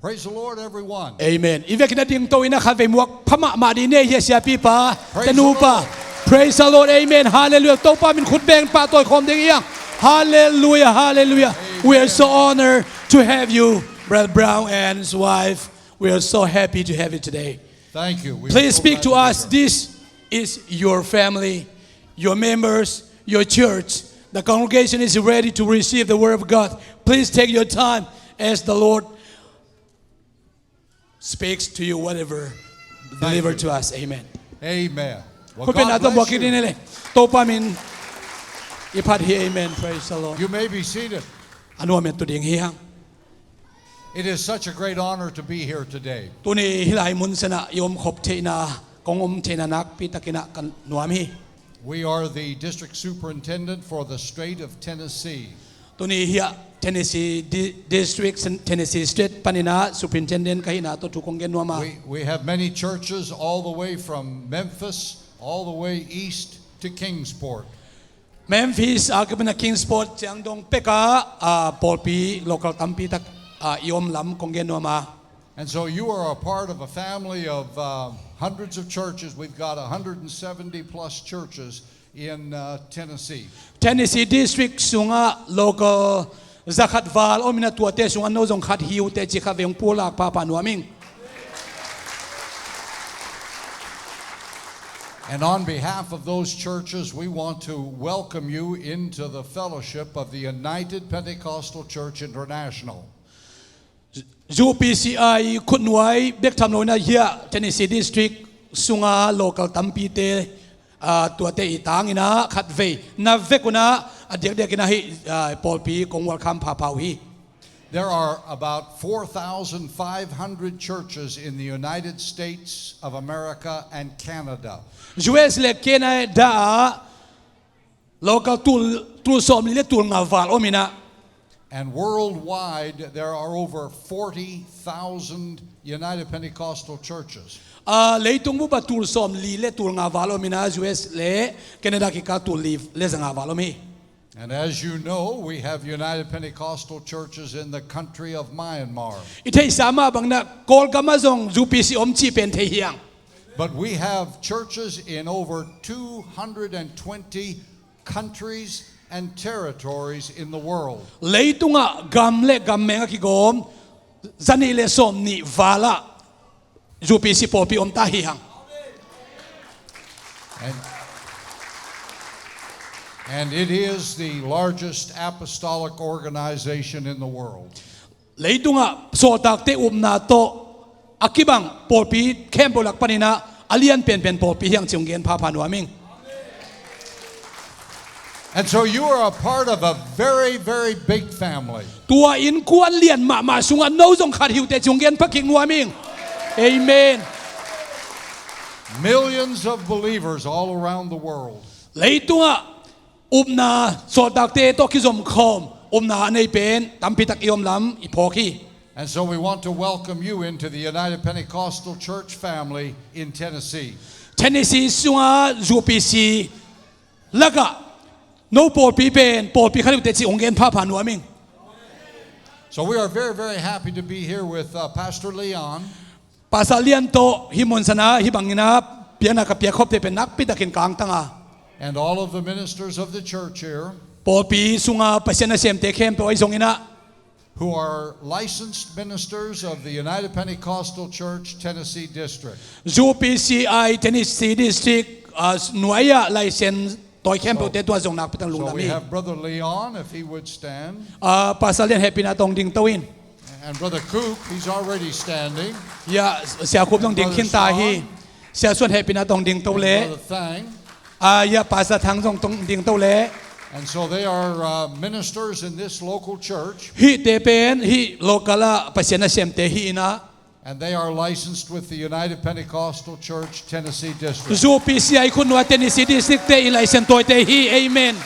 Praise the Lord, everyone. Amen. Ivek na ding to ina kave muak phama ma di ne yesia pi pa Praise tanu the pa. Praise the Lord. Amen. Hallelujah. To pa min khut beng pa toy khom ding yang. Hallelujah. Hallelujah. We are so honored to have you, Brother Brown and his wife. We are so happy to have you today. Thank you. We are Please so speak glad to be us. here. This is your family, your members, your church. The congregation is ready to receive the word of God. Please take your time as the Lord speaks to you, whatever deliver to us. Amen. Amen. Well, Kung God pinato bless bakit din you. nila. Topa min ipat hi amen. Praise the Lord. You may be seated. Ano amen to ding hiyang. It is such a great honor to be here today. Tuni hilay mun sana yom khop te na kong te na nak pita kina kan nuami. We are the district superintendent for the state of Tennessee. Tuni hiya Tennessee district Tennessee state panina superintendent kahina to tukong genwama. We have many churches all the way from Memphis all the way east to Kingsport. Memphis agapna Kingsport chiang dong peka polpi local tampi tak iom lam kong genwama. And so you are a part of a family of hundreds of churches. We've got 170 plus churches in Tennessee. Tennessee district sunga local zakat val o mina tua te sunga no zong khat hiu te chi kha veng pulak pa pa nuaming. And on behalf of those churches, we want to welcome you into the fellowship of the United Pentecostal Church International. UPCI kunwai bek tham loina hia Tennessee district sunga local tampi te tua te itang ina khat ve na vekuna adek dek ina hi polpi kong welcome pa pa hi. There are about 4,500 churches in the United States of America and Canada. US le kena da local tul som li le tul nga val o mina. And worldwide, there are over 40,000 United Pentecostal churches. Leitung mo ba tul som li le tul nga val o mina US le Canada ki ka tul li le nga val o mi. And as you know, we have United Pentecostal churches in the country of Myanmar. Itay sama bang na kol kamazong UPC chi pen te hiang. But we have churches in over 220 countries and territories in the world. Leitunga gamle gammenga ki gom zani le som ni vala UPC popi ta hiang. And it is the largest apostolic organization in the world. Leitunga so tak te na to akibang popi kembolak panina alian pen popi hiang chunggen pa panuaming. And so you are a part of a very, very big family. Tua in kuan lian ma sunga no zong khat hiu te chunggen pa king nuaming. Amen. Millions of believers all around the world. Leitunga na so tak te to kizom khom na nei pen tampitak iom lam ipoki. And so we want to welcome you into the United Pentecostal Church family in Tennessee. Tennessee sunga UPC laga no polpi pen polpi khaliu te chi ongen pa panuaming. So we are very, very happy to be here with Pastor Leon. Pasalian to himon sana hibangina piana ka pia khop te pen nak pitakin kang tanga. And all of the ministers of the church here Polpi sunga pasena sem te khem to isongina who are licensed ministers of the United Pentecostal Church Tennessee District. UPCI Tennessee district nuaya license toy khem te to zong nak pitang So we lungnami. have Brother Leon, if he would stand. Pasalian happy na tong ding tawin. And Brother Coop, he's already standing. Ya sia kup tong ding khin ta hi. Sia suan happy na tong ding to And le. Brother Thang. Ya pasa thang tong ding to le. And so they are ministers in this local church. Hi te pen hi lokala pasena sem te hi na. And they are licensed with the United Pentecostal Church Tennessee District. UPCI kunwa Tennessee district te license toy te hi. Amen.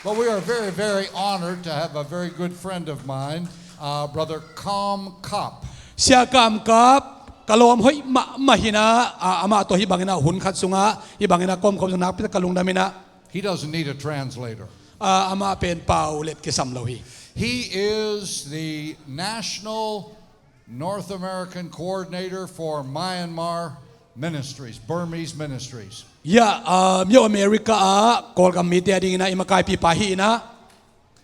But we are very, very honored to have a very good friend of mine, Brother Com Kopp. Siya kam kap kalom hoy mahina ama to hibangina hun khat sunga hibangina kom nak pita kalung damina He doesn't need a translator. ama pen pau let ke sam lo hi. He is the National North American Coordinator for Myanmar Ministries, Burmese Ministries. Ya mi America kol kam mi te ding na imakai pi pahi na.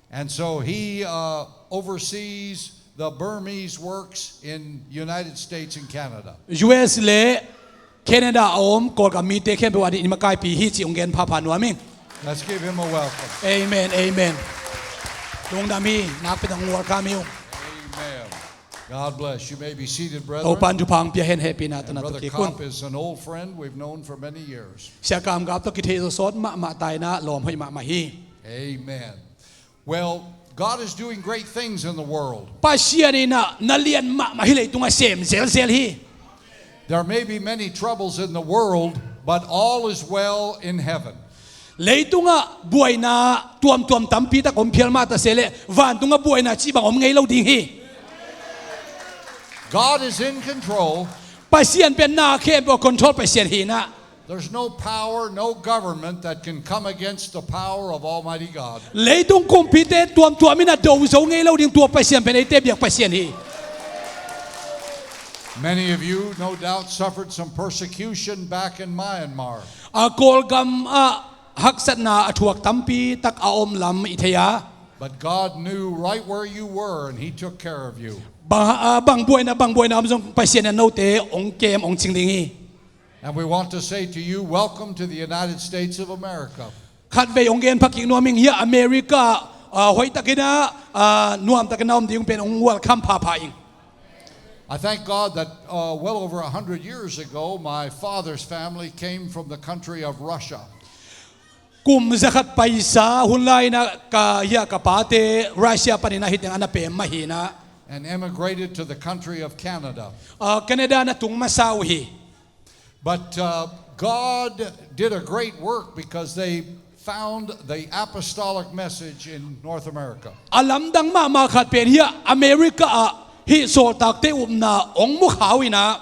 And so he oversees the Burmese works in United States and Canada. US le Canada om kol kam mi te khem pe wa di imakai pi hi chi ungen pha pha nuam ming. Let's give him a welcome. Amen, amen. Lung dami nak pe dang war kamiu. Amen. God bless. You may be seated, O brethren. pan tu pang pia hen happy na And tana to Brother ki kun. Kopp is an old friend we've known for many years. Sia kam gap to ki the so sot ma tai na lom hoi ma hi. Amen. Well, God is doing great things in the world. Pa sia ni na lian ma hi le tunga sem zel hi. There may be many troubles in the world, but all is well in heaven. Leitunga buai na tuam tampi ta kom phial ma ta sele van tunga buai na chi bang om ngei lo ding hi. God is in control. Pasien pen na khem bo control pasien hi na. There's no power, no government that can come against the power of Almighty God. Leitung kompite tuamina do zo ngei lo ding tua pasien pen ei te biak pasien hi. Many of you, no doubt, suffered some persecution back in Myanmar. A kol gam haksat na athuak tampi tak a om lam ithaya. But God knew right where you were, and He took care of you. Bang buai na amjong pasien na no te ong kem ong ching ding hi. And we want to say to you, welcome to the United States of America. Khat ve ong gen phaking nuaming hi America hoi takina nuam takina om ding pen ong welcome pha pha ing. I thank God that well over 100 years ago, my father's family came from the country of Russia. Kum zakat paisa hunlai na ka ya kapate Russia panina hiteng anape mahina. And emigrated to the country of Canada. Canada na tung masaw hi. But God did a great work because they found the apostolic message in North America. Alam dang ma khat pen hi America hi so tak te na ong mu khawina.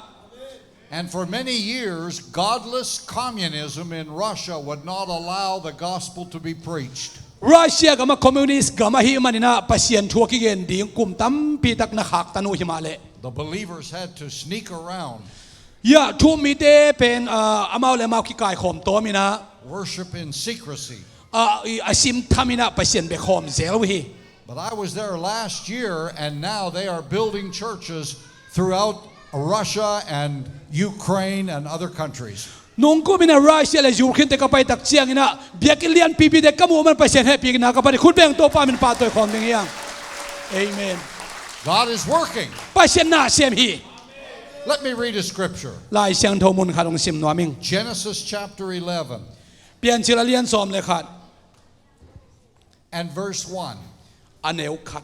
And for many years, godless communism in Russia would not allow the gospel to be preached. Russia gama communist gama hi manina pasien thuaki gen ding kum tam pi tak na khak tanu himale. The believers had to sneak around, Ya thu mi te pen amau le mau ki kai khom to mina worship in secrecy. asim thamina pasien be khom zel hi. But I was there last year, and now they are building churches throughout Russia and Ukraine and other countries. Nung ko mina Russia le Ukraine te kapay tak chiang ina biakilian pipi de kamu man pasien happy na kapari khutbeng to pa min pa to khom ding yang. Amen. God is working. Pasien na sem hi. Let me read a scripture. Lai siang tho mun kharong sim nuaming. Genesis chapter 11 Pian chila lian som le khat and verse 1. aneu khat.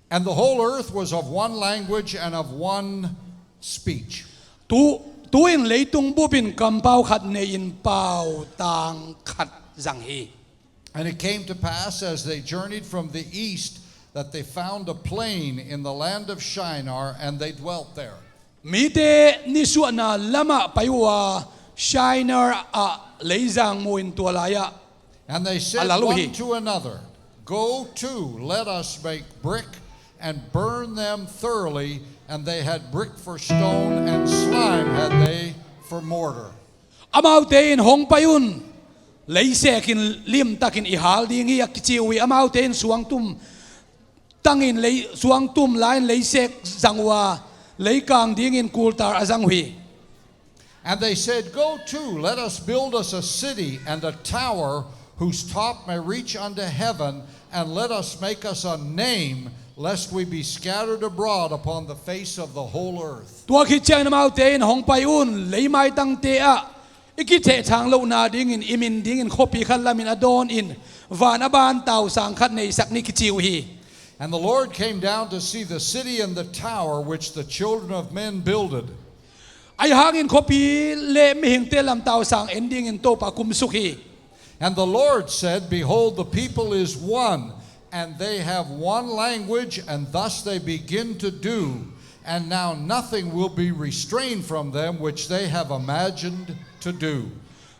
And the whole earth was of one language and of one speech. Tu in leitung bubin kampau khat ne in pau tang khat zang hi. And it came to pass as they journeyed from the east that they found a plain in the land of Shinar, and they dwelt there. Mite nisu na lama payua Shinar leizang mo in tualaya. And they said Alaluhi. one to another, go to, let us make brick and burn them thoroughly. And they had brick for stone, and slime had they for mortar. Amau te in hong payun leisekin lim takin ihal ding hi akichiwi amau te in suang tum tangin lei suang tum lain leisek zangwa leikang ding in kultar azang hui. And they said, go to, let us build us a city and a tower whose top may reach unto heaven, and let us make us a name, lest we be scattered abroad upon the face of the whole earth. Tua khi chang namau te in hong payun lei mai tang te a ikite chang lo na ding in imin ding in khopi khan lamin adon in van aban tau sang khat nei sak ni kichiwi. And the Lord came down to see the city and the tower which the children of men builded. Ay hangin khopi le mi hing te lam tau sang ending in to pa kum sukhi. And the Lord said, behold, the people is one, and they have one language, and thus they begin to do. And now nothing will be restrained from them which they have imagined to do.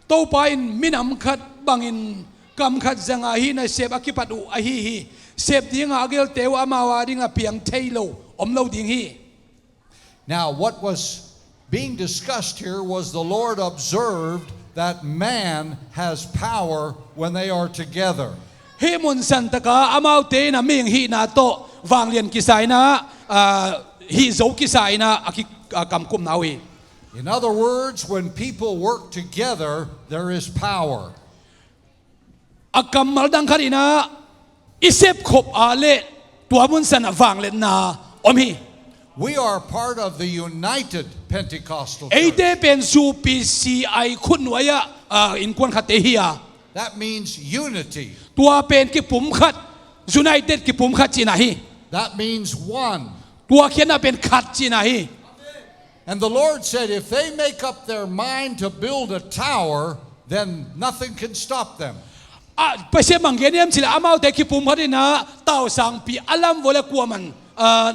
To pa in minam khat bangin kam khat zanga hi na sep akipat u a hi sep ding agel teu amawa ding a piang thailo omlo ding hi. Now, what was being discussed here was the Lord observed that man has power when they are together. He mun san taka amau te na ming hi na to wang lian kisai na hi zo kisai na aki kam kum nawi. In other words, when people work together, there is power. Akam maldang karina isep khop ale tua mun san wang len na omhi. We are part of the United Pentecostal Church. Eite pen su PCI khunwaya in kwan khat hi. That means unity. Tua pen ki pum khat united ki pum khat china hi. That means one. Tua khiana pen khat china hi. And the Lord said, if they make up their mind to build a tower, then nothing can stop them. Pasya manggeniam sila amaw te ki pum khat na tao sang pi alam wala kuaman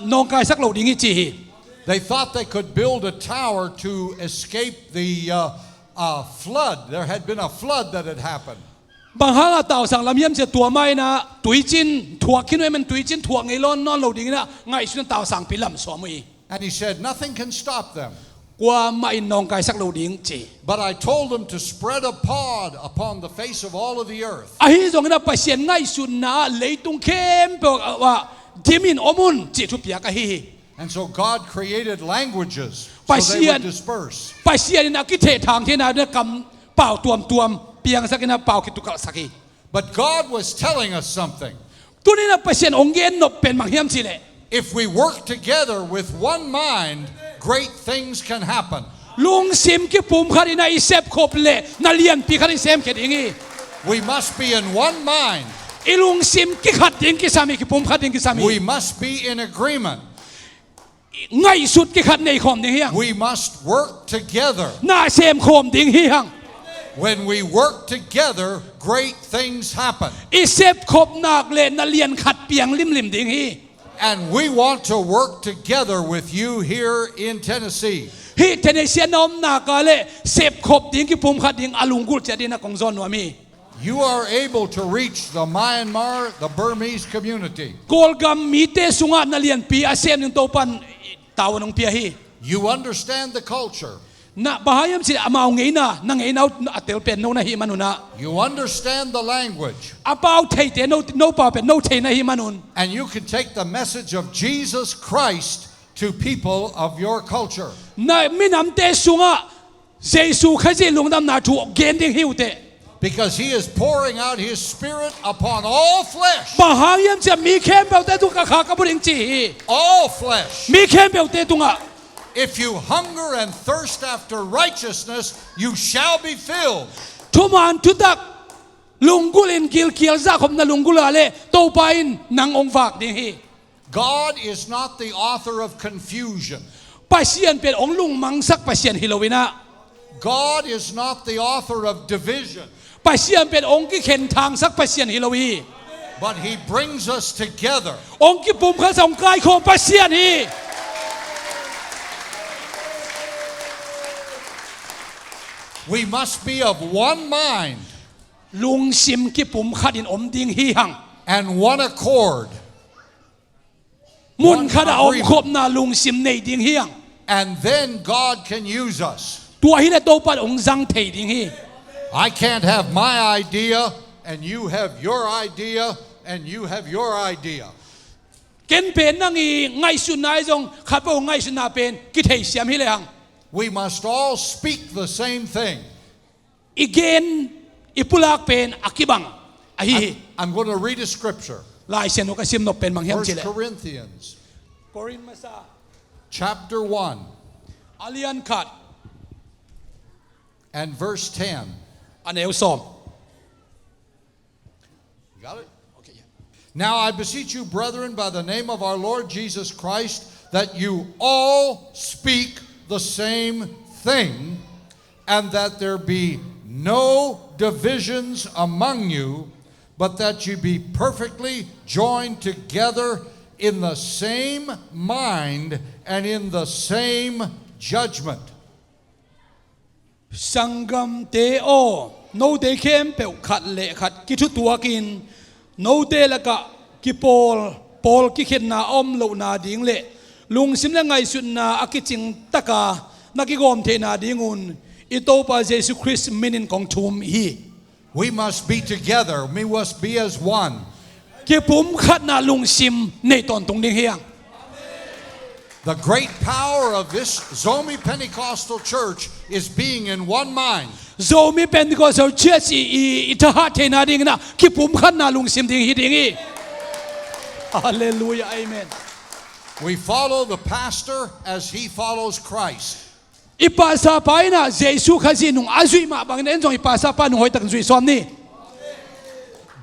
nong kai sak lo dingi chi hi. They thought they could build a tower to escape the flood. There had been a flood that had happened. Bang hanga tao sang lam yam se tua mai na tuichin thuak kinoi man tuichin thuak ngai lon non lo ding na ngai sun tao sang pi lam so mui. And he said, nothing can stop them. Kwa mai nong kai sak lo ding chi. But I told them to spread a pod upon the face of all of the earth. Ahi zong na pasien ngai sun na leitung kem pe wa dimin omun chi thu pia ka hi. And so God created languages so they would disperse. Pasien na ki the thang the na ne kam pau tuam piang sakina pau ki tukal saki. But God was telling us something. Tuni na pasien ongen no pen manghiam chile. If we work together with one mind, great things can happen. Lung sim ki pum kharina isep khop le na lian pi khari sem ke dingi. We must be in one mind. Ilung sim ki khat ding ki sami ki pum khat ding ki sami. We must be in agreement. Ngai sut ki khat nei khom ding hiang. We must work together. Na sem khom ding hiang. When we work together, great things happen. Isep khop nak le na lian khat piang lim ding hi. And we want to work together with you here in Tennessee. Hi Tennessee nom na ka le sep khop ding ki pum khat ding alungul cha din na kong zon wa mi. You are able to reach the Myanmar, the Burmese community. Kolgam mite sunga na lian pi asem ning topan tawon ng pia hi. You understand the culture. Na bahayam sila amaw ngei na ngei na atel pen no na hi manuna. You understand the language. Apaw thei te no pa pen no thei na hi manun. And you can take the message of Jesus Christ to people of your culture. Na minam te sunga Jesu khaji lungdam na thu gending hiute. Because he is pouring out his spirit upon all flesh. Bahayam cha mi khem pe te tu ka kha ka buring chi. All flesh. Mi khem pe te tunga. If you hunger and thirst after righteousness, you shall be filled. Thuman tutak lungulin kilkil za khom na lungul ale to pain nang ong vak ding hi. God is not the author of confusion. Pasien pen ong lung mangsak pasien hilowina. God is not the author of division. Pasien pen ong ki khen thang sak pasien hilowi. But he brings us together. Ong ki pum kha song kai kho pasien hi. We must be of one mind Lung sim ki pum kha din om ding hi hang. and one accord. Mun kha da ong khop na lung sim nei ding hi hang. And then God can use us. Tua hi na to pan ong zang thei ding hi. I can't have my idea and you have your idea and you have your idea. Ken pen nang i ngai sun nai jong kha po ngai sun na pen ki thei siam hi le hang. We must all speak the same thing. Again ipulak pen akibang. Ahi I'm going to read a scripture. lai sen no ka sim no pen mang hiam 1 chile. Corinthians Korin masa chapter 1 alian khat and verse 10. aneu som. You got it? Okay. Now I beseech you, brethren, by the name of our Lord Jesus Christ, that you all speak the same thing, and that there be no divisions among you, but that you be perfectly joined together in the same mind and in the same judgment. Sangam te o no te kem pe khat le khat ki thu tua kin no te la ka ki pol ki khet na om lo na ding le lung sim la ngai sun na akiching taka na ki gom the na dingun ito pa Jesus Christ minin kong thum hi We must be together. We must be as one. ki pum khat na lung sim nei ton tung ding hiang The great power of this Zomi Pentecostal church is being in one mind. zo mi Pentecostal church i ta ha the na ding na ki pum khat na lung sim ding hi ding hi hallelujah amen We follow the pastor as he follows Christ. ipasa pa ina Jesus khazi nung azui ma bang nen jong ipasa pa nung hoi tak zui som ni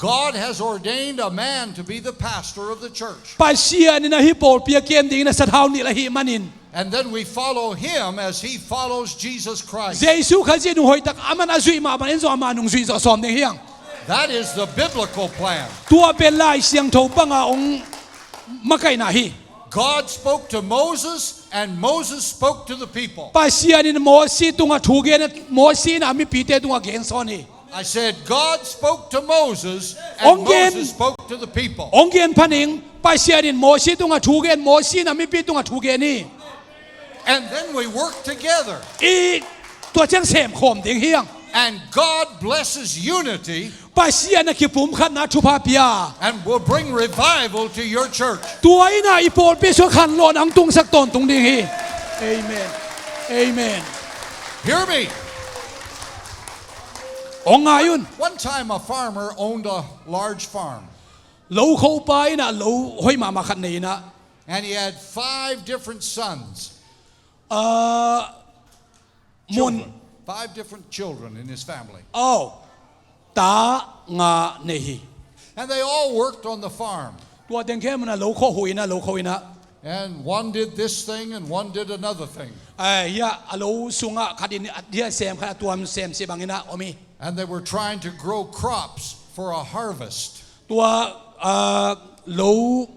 God has ordained a man to be the pastor of the church. pa sia ni na hi pol pia kem ding na sa thau ni la hi manin And then we follow him as he follows Jesus Christ. Jesus khazi nung hoi tak aman azui ma bang nen jong ama nung zui zo som ding hiang That is the biblical plan. tua pe lai siang tho banga ong makai na hi God spoke to Moses and Moses spoke to the people. pa sia ni mo si tunga thu ge na mo si na mi pi te tunga gen so ni I said, God spoke to Moses and Moses spoke to the people. ong gen paning pa sia ni mo si tunga thu gen mo si na mi pi tunga thu ge ni And then we work together. i tua chang sem khom ding hiang And God blesses unity pa sia na ki pum khat na thu pa pia and will bring revival to your church. tua ina ipol pe so khan lon ang tung sak ton tung ding hi amen amen Hear me. ong ayun One time a farmer owned a large farm. lo kho pa ina lo hoi ma ma khat nei na And he had 5 different sons. mon Children. 5 different children in his family. au ta nga nei hi And they all worked on the farm. tua teng khem na lo kho hui na lo kho ina And one did this thing and one did another thing. ai ya alo sunga khatin dia sem kha tuam sem se bangina omi And they were trying to grow crops for a harvest. tua lo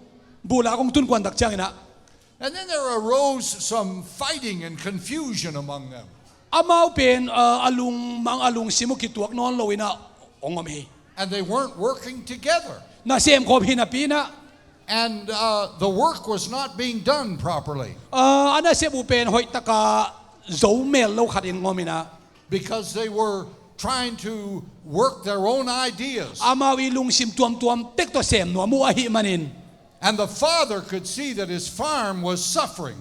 bula kong tun kwan dak chang ina And then there arose some fighting and confusion among them. amau pen alung mang alung simu ki tuak non lo ina ong omi And they weren't working together. na sem ko hina pina And the work was not being done properly ana se bu pen hoi taka zo mel lo khatin ngomina because they were trying to work their own ideas. amau ilung sim tuam tek to sem no mu ahi manin And the father could see that his farm was suffering.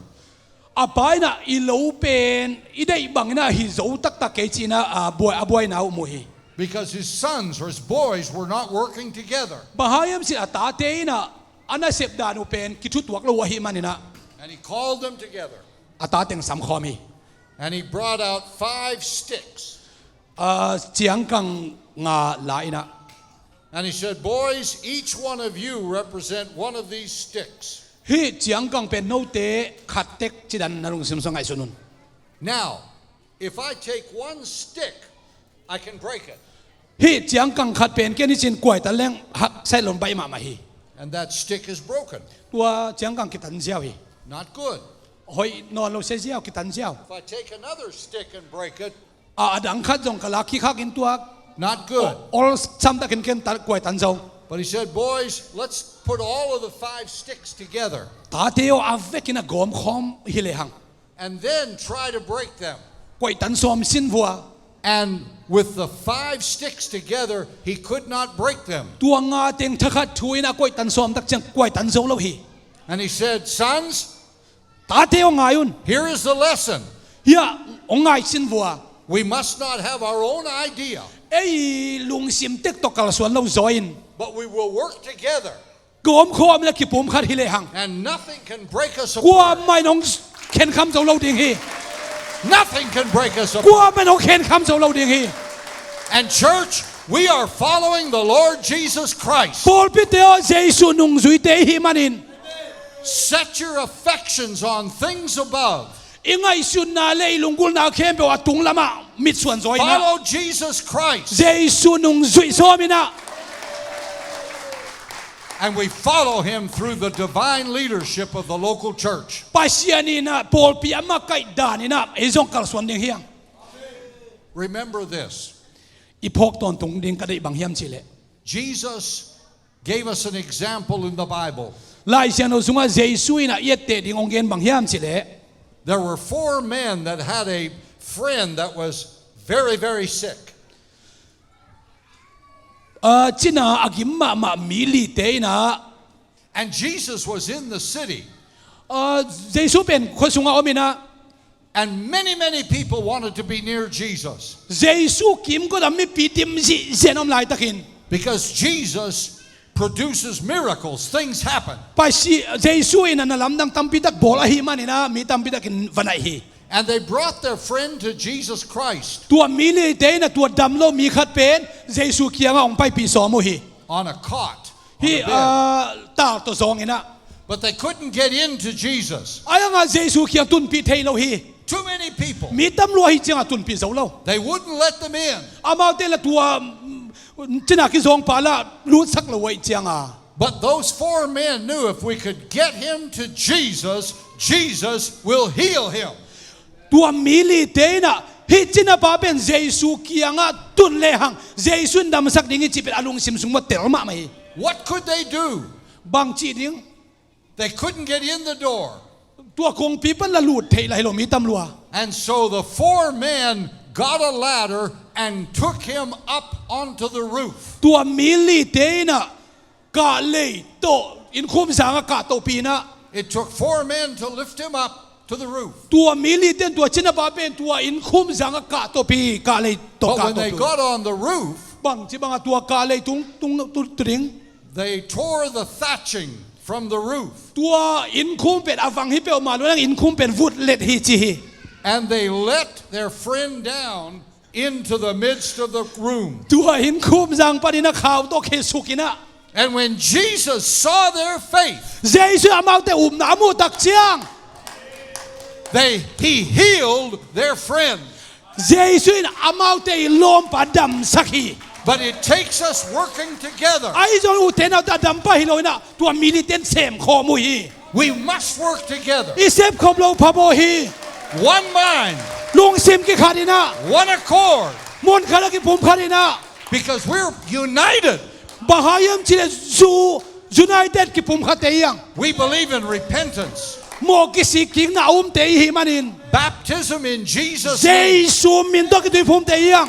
apai na ilo pen idai bangina hi zo tak tak ke china boy na mu hi Because his sons or his boys were not working together. bahayam si atate ina ana sep danu pen ki thu tuak lo ahi manina And he called them together. atateng sam khomi And he brought out 5 sticks. chiang kang nga la ina And he said, boys, each one of you represent one of these sticks. hi chiang kang pen no te khat tek chidan narung sim songai sunun Now, if I take one stick, I can break it. hi chiang kang khat pen ke ni chin kwai ta leng hak sai lon bai ma ma hi And that stick is broken. tua chiang kang ki tan jiao hi Not good. hoi non lo se jiao ki tan jiao If I take another stick and break it, adang khat jong kala ki khak in tua not good. all sam ta ken ken ta kwai tan zo But he said, boys, let's put all of the 5 sticks together ta teo avekina gom khom hi le hang and then try to break them. kwai tan som sin vua And with the 5 sticks together, he could not break them. tua nga teng thakhat thuina kwai tan som tak chang kwai tan zo lo hi And he said, sons, ta teo ngayun here is the lesson. ya ongai sin vua We must not have our own idea, ei lung sim tek to kal suan lo zoin but we will work together. gom khom la ki pum khat hi le hang And nothing can break us kwa apart. mai nong ken kham zo lo ding hi Nothing can break us apart. kwa mai nong ken kham zo lo ding hi And church, we are following the Lord Jesus Christ. pol pi teo jesu nung zui te hi manin Set your affections on things above. ingai sun na le lungul na khem pe atung lama mit suan zoi na Follow Jesus Christ. jesu nung zui so mina And we follow him through the divine leadership of the local church. pasiani na pol pi ama kai dani na ezong kal suan ding hiang remember this. อีพกตอนตรงดิ่งก็ได้บางเฮียมสิเลย Jesus gave us an example in the Bible. ไล่เสียงเราสุงว่าเยซูน่ะเย็ดเตดิ่งองเกนบางเฮียมสิเลย There were 4 men that had a friend that was very, very sick. จิน่าอากิมมามิลิเตนะ And Jesus was in the city. เยซูเป็นคนสุงว่าอมินะ And many, many people wanted to be near Jesus. เยซูกิมก็ทำให้ปีติมสิเสียน้ำลายตะกิน Because Jesus produces miracles. Things happen. ไปสิเยซูนั่นน่ะลำดังตั้มปีตักโบราหิมันนี่นะมีตั้มปีตักกินวันไหนฮี And they brought their friend to Jesus Christ ตัวมิลิเตนะตัวดำโลมีขัดเป็นเยซูเคียงองไปปีสองโมฮี on a cot. ฮี On a bed. ตาตัวสองนี่นะ But they couldn't get into Jesus. ไอ้ยังเยซูเคียงตุนปีเทยเราฮี Too many people. มีตำรวจฮีเจียงตุนปีเสาเรา They wouldn't let them in. อามาเตละตัวจินากิซองปาละรู้สักละไว้เจียงอ่ะ But those 4 men knew if we could get him to Jesus, Jesus will heal him. ตัวมิลิเตนะฮิจินาปาเป็นเยซูเคียงอ่ะตุนเลหังเยซูดำสักดิ่งจิเป็นอารมณ์สิมสุงมาเตลมาไหม What could they do? บางจีดิ่ง They couldn't get in the door. ตัวคงปีเป็นละหลุดเทละให้เรามีตำรวจ And so the 4 men got a ladder and took him up onto the roof. ตัวมิลิเตนะกาเลยโตอินคุมสังกาโตปีนะ It took 4 men to lift him up to the roof. ตัวมิลิเตนตัวจินาปาเป็นตัวอินคุมสังกาโตปีกาเลยโต But กา when โต they ปี got on the roof, บางจีบางตัวกาเลยตุงดิ่ง they tore the thatching from the roof. ตัวอินคุมเป็นอาฟังฮิเปลมาแล้วอินคุมเป็นวุดเล็ดฮิจี And they let their friend down into the midst of the room. ตัวอินคุมสังปนินะข่าวโตเคสุกินะ And when Jesus saw their faith, เยซูอามาเตอุมนามูตักเจียง he healed their friend. เยซูอามาเตลมปัดดำสักฮี But it takes us working together. ไอ้จงอุเทนเอาแต่ดำไปฮิโลนะตัวมิลิเตนเซมคอมุฮี We must work together. อิเซฟคอมโลพาโบฮี One mind, ลุงซิมกิขาดินะ one accord. มนคารากิผมขาดินะ Because we're united. บาฮายมจิเลซูยูไนเต็ดกิผมขาเตียง We believe in repentance, โมกิสิกิงนาอุมเตยิมันิน baptism in Jesus' เย name ซูมินตกิตุผมเตียง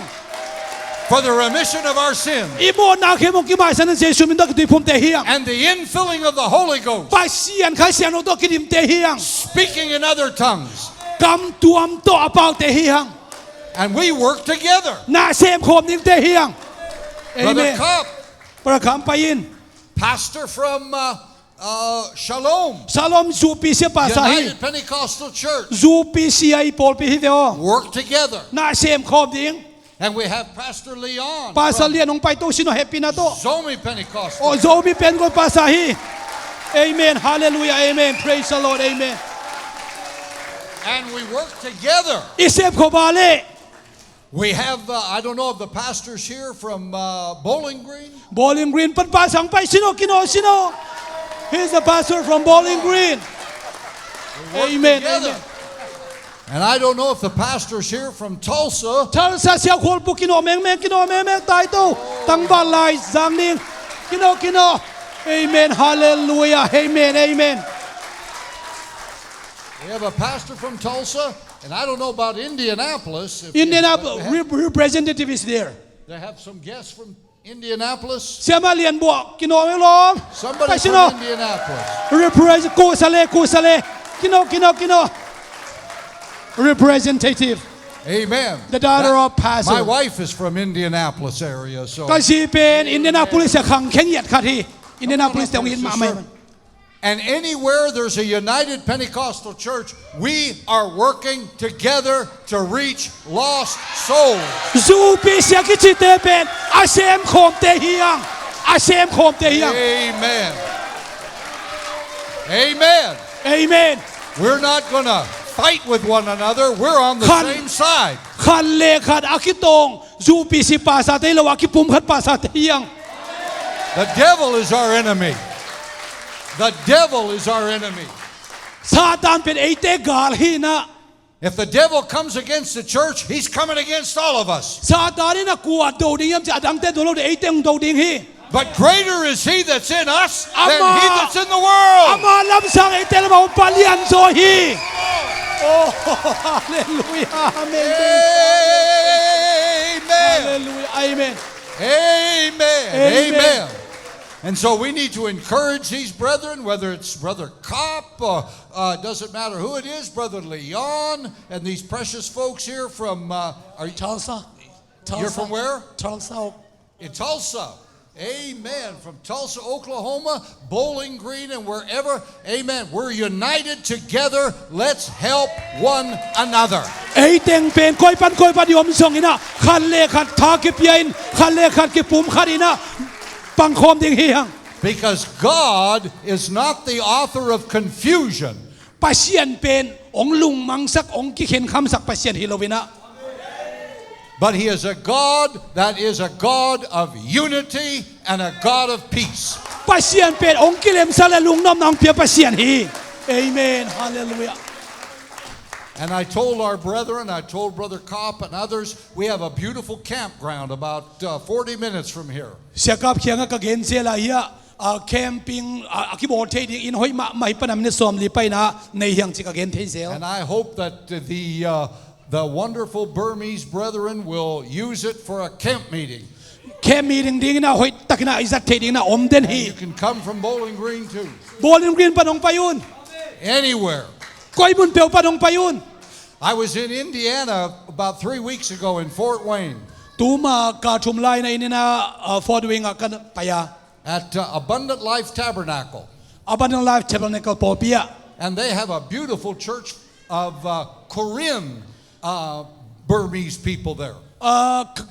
for the remission of our sins อีโมนาเคมกิมาสันเยซูมินตกิตุผมเตียง and the infilling of the Holy Ghost, ไปเสียนข้าเสียนโอตกิดิมเตียง speaking in other tongues. กำตัวมโตอเปาเตียง And we work together. นาเซมโคมนิงเตียงเอเม Brother น Kopp, ประคำไปยิน pastor from Shalom, ซาลอมซูปีเสียปาซาฮี United Pentecostal Church, ซูปีเสียอีปอลปีฮิเดโอ work together. นาเซมโคมดิง And we have Pastor Leon ปาซา from เลียนองไปโตชิโนเฮปปินาโต Zomi โอ Pentecostal. โซมีเป็นคนปาซาฮีเอเมนฮาเลลูยาเอเมน praise the Lord เอเมน And we work together. อิเซฟโคบาเล We have, I don't know if the pastor's here from Bowling Green. บอลลิงกรีนปันปาสังไปชิโนกิโนชิโน he's the pastor from Bowling Green We work Amen, together. amen. And I don't know if the pastor's here from Tulsa. ทัลซาเซียควอลปุกิโนแมงกิโนแมงตายโตตั้งบาลายจางนิงกิโนเอเมนฮาเลลูยาเอเมนเอเมน We have a pastor from Tulsa, and I don't know about Indianapolis. Indianapolis representative is there They have some guests from Indianapolis. เสียมาเรียนบวกกิโนไม่ล้อม Somebody ไปชิโน from Indianapolis. represent กูสเลกิโน representative Amen. the daughter of pastor My wife is from Indianapolis area, so ก็ชีเป็นอินเดียนาโพลิสขังแข็งเหยียดค่ะที่อินเดียนาโพลิสแต่วินมาไหม and anywhere there's a United Pentecostal Church, we are working together to reach lost souls. ซูปีเสียกิจิเตเป็นอาเซมโคมเตฮียังอาเซมโคมเตฮียัง Amen. Amen. Amen We're not going to fight with one another. We're on the same side. ขันเลขัดอาคิตงซูปีสิปาซาเตลวาคิปุ่มขัดปาซาเตยัง The devil is our enemy. The devil is our enemy. ซาตานเป็นไอเตกาลฮีนะ If the devil comes against the church, he's coming against all of us. 撒旦呢過到點樣就當得到攞嚟定到點去。 But greater is he that's in us than Ama. he that's in the world. 阿媽諗上嚟定冇不連咗去。哦，哈利路亞，阿門。 Amen. Hallelujah, amen. Amen. Amen. Amen. And so we need to encourage these brethren, whether it's Brother Kopp, doesn't matter who it is, Brother Leon, and these precious folks here from, Tulsa. you're from where? Tulsa. In Tulsa. Amen. From Tulsa, Oklahoma, Bowling Green, and wherever. Amen. We're united together. Let's help one another. ไอ้เต็งเป็นคอยปันยอมส่งอินะขันเลขัดทากิบยันขันเลขัดกิบปุ่มขัดอินะปังคอมดิ่งเฮียง Because God is not the author of confusion. ปัสเซียนเป็นองค์ลุงมังสักองค์ที่เห็นคำสักปัสเซียนฮิโลวินะ But he is a God that is a God of unity and a God of peace. ปัสเซียนเป็นองค์กิเลมซาเลลุงน้อมน้องเพียปัสเซียนฮีเอเมนฮาเลลูยา And I told our brethren, I told Brother Kopp and others, we have a beautiful campground about 40 minutes from here. เสียกับเขียงกับเกณฑ์เสียละเฮียแคมปิ้งคิโบเทดิอินหอยมาไม่ปนำเนสอมลีไปนะในเฮียงจิกเกณฑ์เทเซล And I hope that the wonderful Burmese brethren will use it for a camp meeting. แค่มีดิ่งนะหอยตักนะอิสัตเทดิ่งนะอมเดนฮี And you can come from Bowling Green too. โบลิงกรีนปนองไปยุน Anywhere. ก้อยบุญเปียวปนองไปยุน I was in Indiana about 3 weeks ago in Fort Wayne. ตูมากาชุมไลในนี่นะฟอร์ดวิงกันไปยา At Abundant Life Tabernacle. อาบันดังไลฟ์เทเบิลเนกปอเปีย And they have a beautiful church of Korean Burmese people there.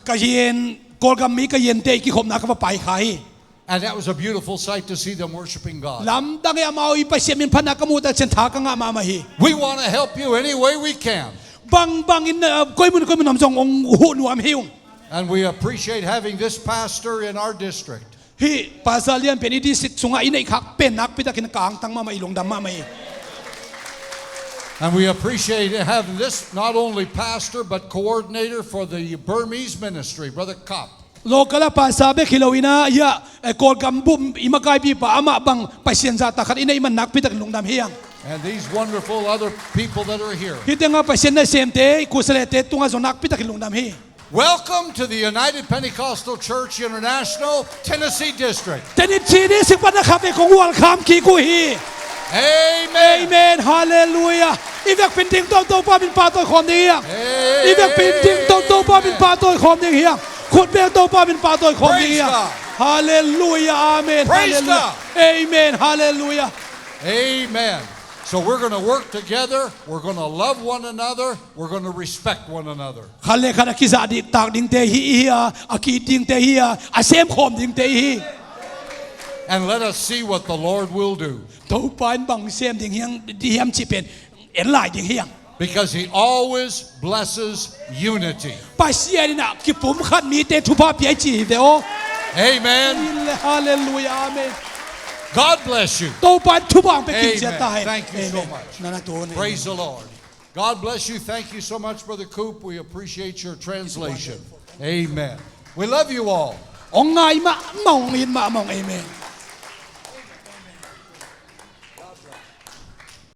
กะเย็นกอลกัมมีกะเย็นเตะกิขมนักก็ไปขาย And that was a beautiful sight to see them worshiping God. ลำดังเอามาอีไปเสียมินพันนักมูแต่เส้นทางก็มาฮี We want to help you any way we can. บางอินก้อยมุนนำส่งองหูหนวมฮิว And we appreciate having this pastor in our district. ฮีภาษาเลียนเป็นอีดิสิตสุงอินไอคักเป็นนักพิทักษ์กลางตั้งมาอีหลงดำมาฮี And we appreciate having this not only pastor but coordinator for the Burmese ministry, Brother Kopp. โลกละภาษาเบคิโลวินะยะกอลกัมบุมอิมากายปีปะอามาบังไปเสียนซาตะขัดอินไอมันนักพิทักษ์หลงดำเฮียง And these wonderful other people that are here. ฮิตงาไปเสียนในเซมเตกุสเลเตตุงาสนักพิทักษ์หลงดำฮี Welcome to the United Pentecostal Church International, Tennessee District. แต่นี่ชีนี้สิปันนะครับเอกของวัลคัมคีกุฮี Amen. Amen. Hallelujah. If you can think to pa min pa toy khom ding hiang. If you can think to pa min pa toy khom ding hiang. Khut be to pa min pa toy khom ding hiang. Hallelujah. Amen. Hallelujah. Amen. Hallelujah. Amen. So we're going to work together. We're going to love one another. We're going to respect one another. Khale khana kisa di tak ding te hi hi aki ding te hi a sem khom ding te hi. And let us see what the Lord will do. To pan bang sem ding hiang di hiam chi pen en lai ding hiang. Because He always blesses unity. Pa sia ni na ki pum khat mi te thu pa pi chi de o. Amen. Hallelujah. Amen. God bless you. To pan thu bang pe kin sia ta. Thank you so much. Nana to. Praise the Lord. God bless you. Thank you so much, Brother Coop. We appreciate your translation. Amen. We love you all. Ong ngai ma mong in ma mong amen.